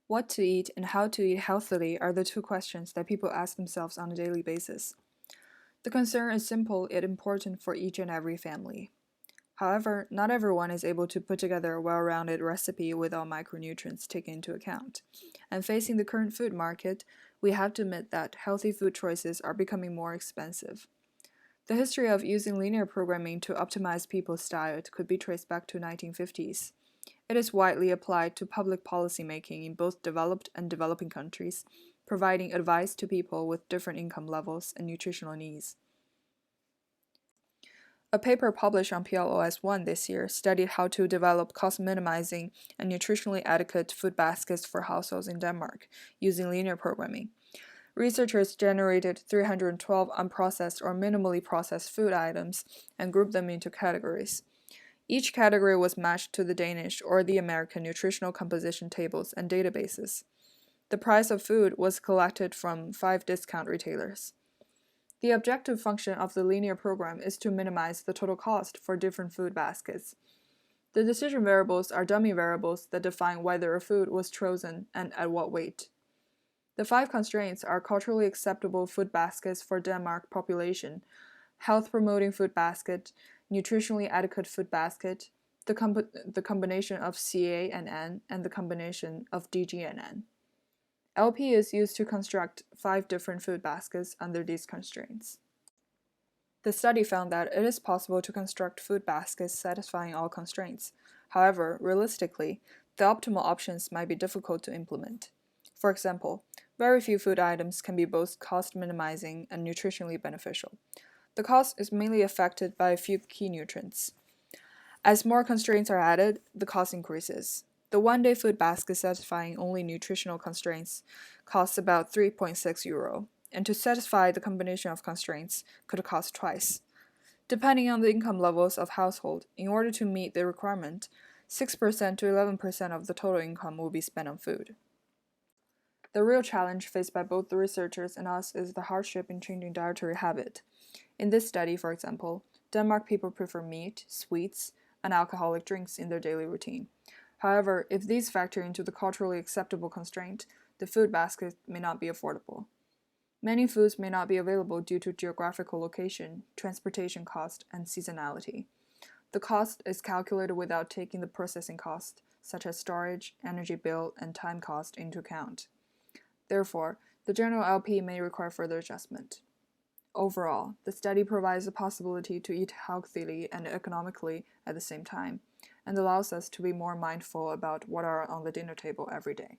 What to eat and how to eat healthily are the two questions that people ask themselves on a daily basis. The concern is simple yet important for each and every family. However, not everyone is able to put together a well-rounded recipe with all micronutrients taken into account. And facing the current food market, we have to admit that healthy food choices are becoming more expensive. The history of using linear programming to optimize people's diet could be traced back to 1950s. It is widely applied to public policy making in both developed and developing countries, providing advice to people with different income levels and nutritional needs. A paper published on PLOS One this year studied how to develop cost-minimizing and nutritionally adequate food baskets for households in Denmark using linear programming. Researchers generated 312 unprocessed or minimally processed food items and grouped them into categories. Each category was matched to the Danish or the American nutritional composition tables and databases. The price of food was collected from 5 discount retailers. The objective function of the linear program is to minimize the total cost for different food baskets. The decision variables are dummy variables that define whether a food was chosen and at what weight. The 5 constraints are culturally acceptable food baskets for Denmark population, health-promoting food basket, nutritionally adequate food basket, the combination of CA and N, and the combination of DG and N. LP is used to construct 5 different food baskets under these constraints. The study found that it is possible to construct food baskets satisfying all constraints. However, realistically, the optimal options might be difficult to implement. For example, very few food items can be both cost-minimizing and nutritionally beneficial. The cost is mainly affected by a few key nutrients. As more constraints are added, the cost increases. The one-day food basket satisfying only nutritional constraints costs about 3.6 euro, and to satisfy the combination of constraints could cost twice. Depending on the income levels of household, in order to meet the requirement, 6% to 11% of the total income will be spent on food. The real challenge faced by both the researchers and us is the hardship in changing dietary habit. In this study, for example, Denmark people prefer meat, sweets, and alcoholic drinks in their daily routine. However, if these factor into the culturally acceptable constraint, the food basket may not be affordable. Many foods may not be available due to geographical location, transportation cost, and seasonality. The cost is calculated without taking the processing cost, such as storage, energy bill, and time cost, into account. Therefore, the general LP may require further adjustment. Overall, the study provides the possibility to eat healthily and economically at the same time, and allows us to be more mindful about what are on the dinner table every day.